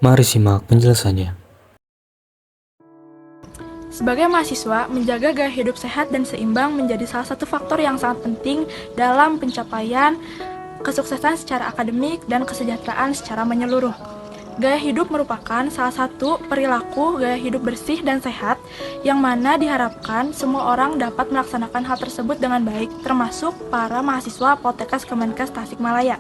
Mari simak penjelasannya. Sebagai mahasiswa, menjaga gaya hidup sehat dan seimbang menjadi salah satu faktor yang sangat penting dalam pencapaian kesuksesan secara akademik dan kesejahteraan secara menyeluruh. Gaya hidup merupakan salah satu perilaku gaya hidup bersih dan sehat yang mana diharapkan semua orang dapat melaksanakan hal tersebut dengan baik, termasuk para mahasiswa Poltekkes Kemenkes Tasikmalaya.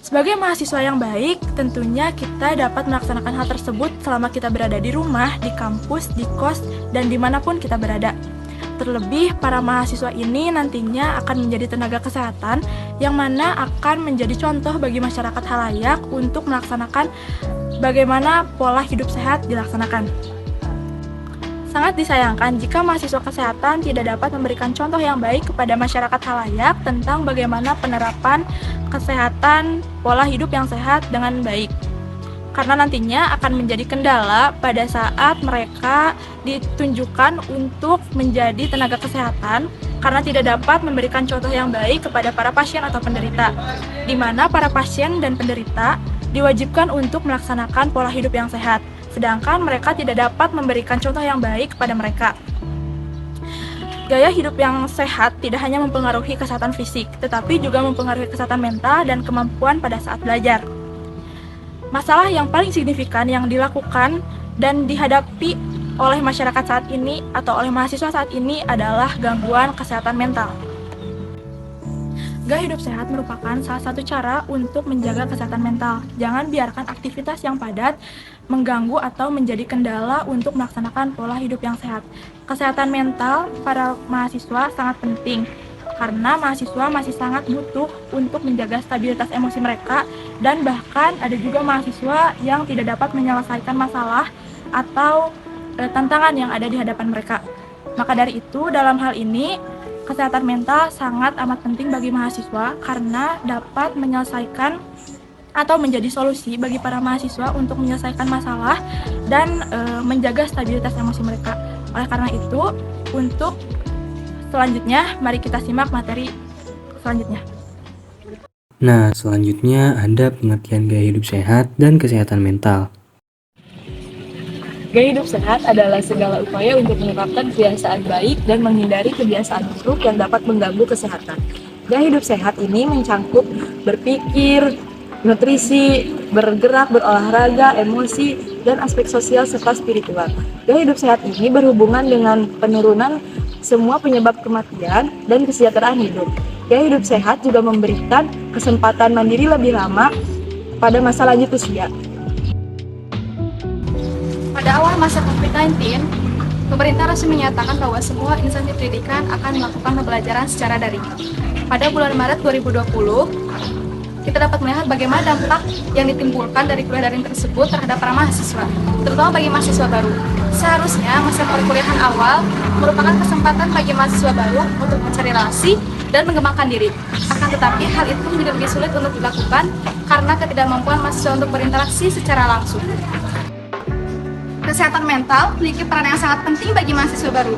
Sebagai mahasiswa yang baik, tentunya kita dapat melaksanakan hal tersebut selama kita berada di rumah, di kampus, di kos, dan dimanapun kita berada. Terlebih, para mahasiswa ini nantinya akan menjadi tenaga kesehatan yang mana akan menjadi contoh bagi masyarakat halayak untuk melaksanakan bagaimana pola hidup sehat dilaksanakan. Sangat disayangkan jika mahasiswa kesehatan tidak dapat memberikan contoh yang baik kepada masyarakat halayak tentang bagaimana penerapan kesehatan pola hidup yang sehat dengan baik. Karena nantinya akan menjadi kendala pada saat mereka ditunjukkan untuk menjadi tenaga kesehatan karena tidak dapat memberikan contoh yang baik kepada para pasien atau penderita, di mana para pasien dan penderita diwajibkan untuk melaksanakan pola hidup yang sehat, sedangkan mereka tidak dapat memberikan contoh yang baik kepada mereka. Gaya hidup yang sehat tidak hanya mempengaruhi kesehatan fisik, tetapi juga mempengaruhi kesehatan mental dan kemampuan pada saat belajar. Masalah yang paling signifikan yang dilakukan dan dihadapi oleh masyarakat saat ini atau oleh mahasiswa saat ini adalah gangguan kesehatan mental. Gaya hidup sehat merupakan salah satu cara untuk menjaga kesehatan mental. Jangan biarkan aktivitas yang padat mengganggu atau menjadi kendala untuk melaksanakan pola hidup yang sehat. Kesehatan mental para mahasiswa sangat penting karena mahasiswa masih sangat butuh untuk menjaga stabilitas emosi mereka dan bahkan ada juga mahasiswa yang tidak dapat menyelesaikan masalah atau tantangan yang ada di hadapan mereka. Maka dari itu, dalam hal ini kesehatan mental sangat amat penting bagi mahasiswa karena dapat menyelesaikan atau menjadi solusi bagi para mahasiswa untuk menyelesaikan masalah dan menjaga stabilitas emosi mereka. Oleh karena itu, untuk selanjutnya, mari kita simak materi selanjutnya. Nah, selanjutnya ada pengertian gaya hidup sehat dan kesehatan mental. Gaya hidup sehat adalah segala upaya untuk menerapkan kebiasaan baik dan menghindari kebiasaan buruk yang dapat mengganggu kesehatan. Gaya hidup sehat ini mencangkup berpikir, nutrisi, bergerak, berolahraga, emosi, dan aspek sosial serta spiritual. Gaya hidup sehat ini berhubungan dengan penurunan semua penyebab kematian dan kesejahteraan hidup. Gaya hidup sehat juga memberikan kesempatan mandiri lebih lama pada masa lanjut usia. Pada awal masa COVID-19, pemerintah resmi menyatakan bahwa semua instansi pendidikan akan melakukan pembelajaran secara daring. Pada bulan Maret 2020, kita dapat melihat bagaimana dampak yang ditimbulkan dari kuliah daring tersebut terhadap para mahasiswa, terutama bagi mahasiswa baru. Seharusnya masa perkuliahan awal merupakan kesempatan bagi mahasiswa baru untuk mencari relasi dan mengembangkan diri. Akan tetapi hal itu menjadi lebih sulit untuk dilakukan karena ketidakmampuan mahasiswa untuk berinteraksi secara langsung. Kesehatan mental memiliki peran yang sangat penting bagi mahasiswa baru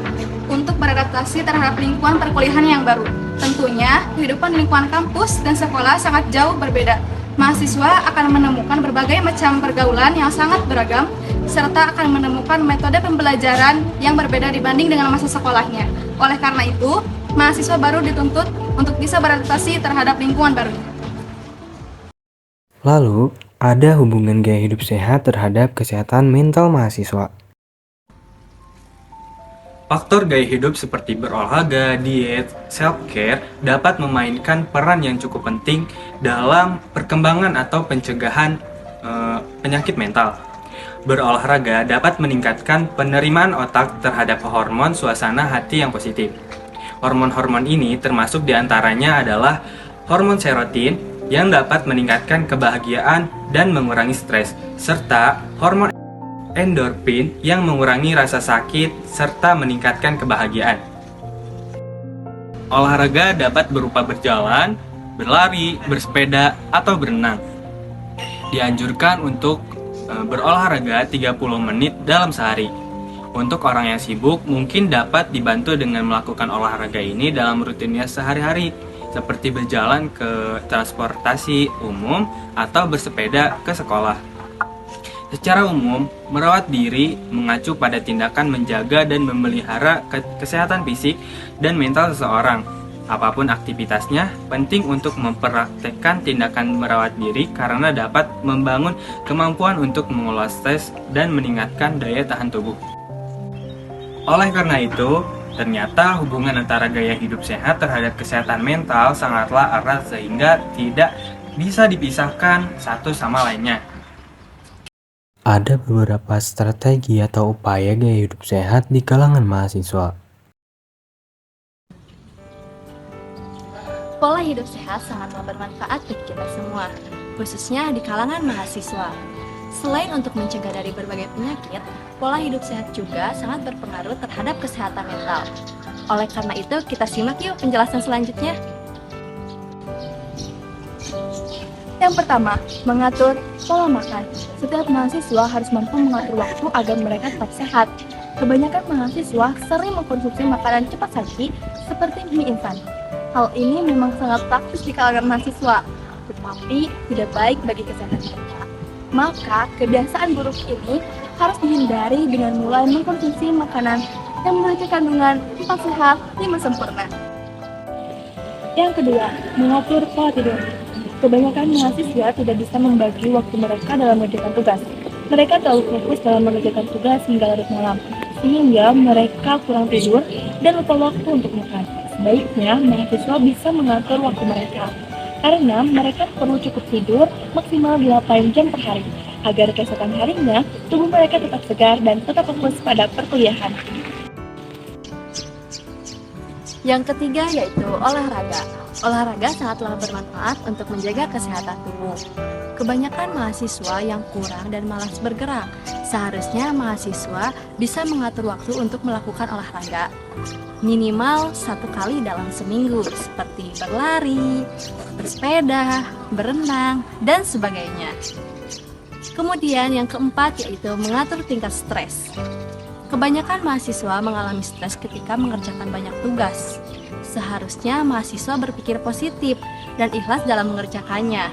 untuk beradaptasi terhadap lingkungan perkuliahan yang baru. Tentunya, kehidupan di lingkungan kampus dan sekolah sangat jauh berbeda. Mahasiswa akan menemukan berbagai macam pergaulan yang sangat beragam, serta akan menemukan metode pembelajaran yang berbeda dibanding dengan masa sekolahnya. Oleh karena itu, mahasiswa baru dituntut untuk bisa beradaptasi terhadap lingkungan baru. Lalu, ada hubungan gaya hidup sehat terhadap kesehatan mental mahasiswa. Faktor gaya hidup seperti berolahraga, diet, self-care dapat memainkan peran yang cukup penting dalam perkembangan atau pencegahan penyakit mental. Berolahraga dapat meningkatkan penerimaan otak terhadap hormon suasana hati yang positif. Hormon-hormon ini termasuk diantaranya adalah hormon serotonin yang dapat meningkatkan kebahagiaan dan mengurangi stres, serta hormon endorfin yang mengurangi rasa sakit serta meningkatkan kebahagiaan. Olahraga dapat berupa berjalan, berlari, bersepeda, atau berenang. Dianjurkan untuk berolahraga 30 menit dalam sehari. Untuk orang yang sibuk, mungkin dapat dibantu dengan melakukan olahraga ini dalam rutinitas sehari-hari, seperti berjalan ke transportasi umum atau bersepeda ke sekolah. Secara umum, merawat diri mengacu pada tindakan menjaga dan memelihara kesehatan fisik dan mental seseorang. Apapun aktivitasnya, penting untuk mempraktekkan tindakan merawat diri karena dapat membangun kemampuan untuk mengelola stres dan meningkatkan daya tahan tubuh. Oleh karena itu, ternyata hubungan antara gaya hidup sehat terhadap kesehatan mental sangatlah erat sehingga tidak bisa dipisahkan satu sama lainnya. Ada beberapa strategi atau upaya gaya hidup sehat di kalangan mahasiswa. Pola hidup sehat sangatlah bermanfaat bagi kita semua, khususnya di kalangan mahasiswa. Selain untuk mencegah dari berbagai penyakit, pola hidup sehat juga sangat berpengaruh terhadap kesehatan mental. Oleh karena itu, kita simak yuk penjelasan selanjutnya. Yang pertama, mengatur pola makan. Setiap mahasiswa harus mampu mengatur waktu agar mereka tetap sehat. Kebanyakan mahasiswa sering mengkonsumsi makanan cepat saji seperti mie instan. Hal ini memang sangat praktis di kalangan mahasiswa, tetapi tidak baik bagi kesehatan mereka. Maka, kebiasaan buruk ini harus dihindari dengan mulai mengkonsumsi makanan yang memiliki kandungan 4 sehat, 5 sempurna. Yang kedua, mengatur pola tidur. Kebanyakan mahasiswa tidak bisa membagi waktu mereka dalam mengerjakan tugas. Mereka terlalu fokus dalam mengerjakan tugas hingga larut malam, sehingga mereka kurang tidur dan lupa waktu untuk makan. Sebaiknya, mahasiswa bisa mengatur waktu mereka, karena mereka perlu cukup tidur maksimal 8 jam per hari, agar keesokan harinya tubuh mereka tetap segar dan tetap fokus pada perkuliahan. Yang ketiga yaitu olahraga. Olahraga sangatlah bermanfaat untuk menjaga kesehatan tubuh. Kebanyakan mahasiswa yang kurang dan malas bergerak. Seharusnya mahasiswa bisa mengatur waktu untuk melakukan olahraga. Minimal 1 kali dalam seminggu, seperti berlari, bersepeda, berenang, dan sebagainya. Kemudian yang keempat yaitu mengatur tingkat stres. Kebanyakan mahasiswa mengalami stres ketika mengerjakan banyak tugas. Seharusnya mahasiswa berpikir positif dan ikhlas dalam mengerjakannya.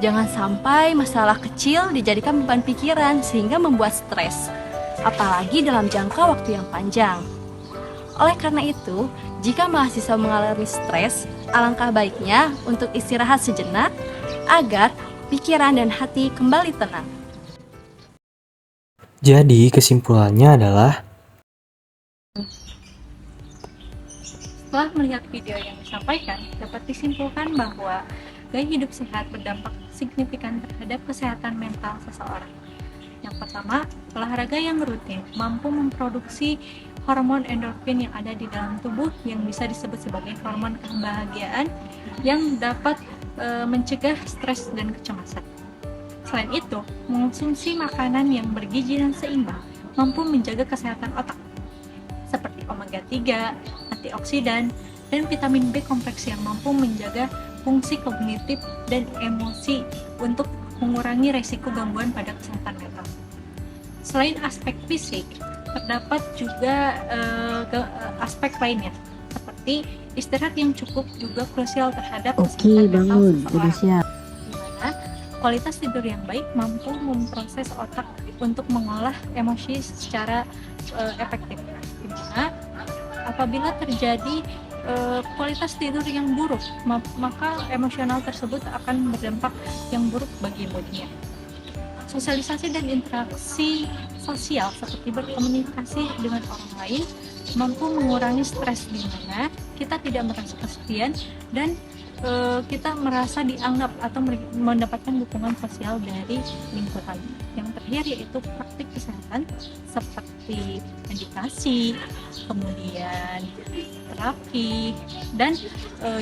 Jangan sampai masalah kecil dijadikan beban pikiran sehingga membuat stres, apalagi dalam jangka waktu yang panjang. Oleh karena itu, jika mahasiswa mengalami stres, alangkah baiknya untuk istirahat sejenak agar pikiran dan hati kembali tenang. Jadi kesimpulannya adalah Setelah melihat video yang disampaikan, dapat disimpulkan bahwa gaya hidup sehat berdampak signifikan terhadap kesehatan mental seseorang. Yang pertama, olahraga yang rutin mampu memproduksi hormon endorfin yang ada di dalam tubuh yang bisa disebut sebagai hormon kebahagiaan yang dapat mencegah stres dan kecemasan. Selain itu, mengonsumsi makanan yang bergizi dan seimbang mampu menjaga kesehatan otak, seperti omega 3, antioksidan, dan vitamin B kompleks yang mampu menjaga fungsi kognitif dan emosi untuk mengurangi resiko gangguan pada kesehatan mental. Selain aspek fisik, terdapat juga aspek lainnya, seperti istirahat yang cukup juga krusial terhadap kesehatan mental seseorang. Di mana kualitas tidur yang baik mampu memproses otak untuk mengolah emosi secara efektif. Di mana apabila terjadi kualitas tidur yang buruk, maka emosional tersebut akan berdampak yang buruk bagi moodnya. Sosialisasi dan interaksi sosial seperti berkomunikasi dengan orang lain mampu mengurangi stres, di mana kita tidak merasa kesepian dan kita merasa dianggap atau mendapatkan dukungan sosial dari lingkungan. Yang terakhir yaitu praktik kesehatan seperti meditasi, kemudian terapi, dan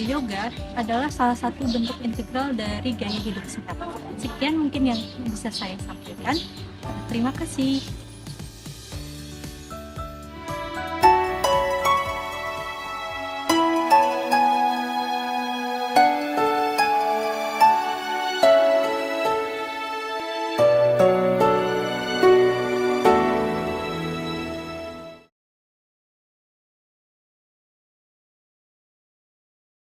yoga adalah salah satu bentuk integral dari gaya hidup sehat. Sekian mungkin yang bisa saya sampaikan. Terima kasih.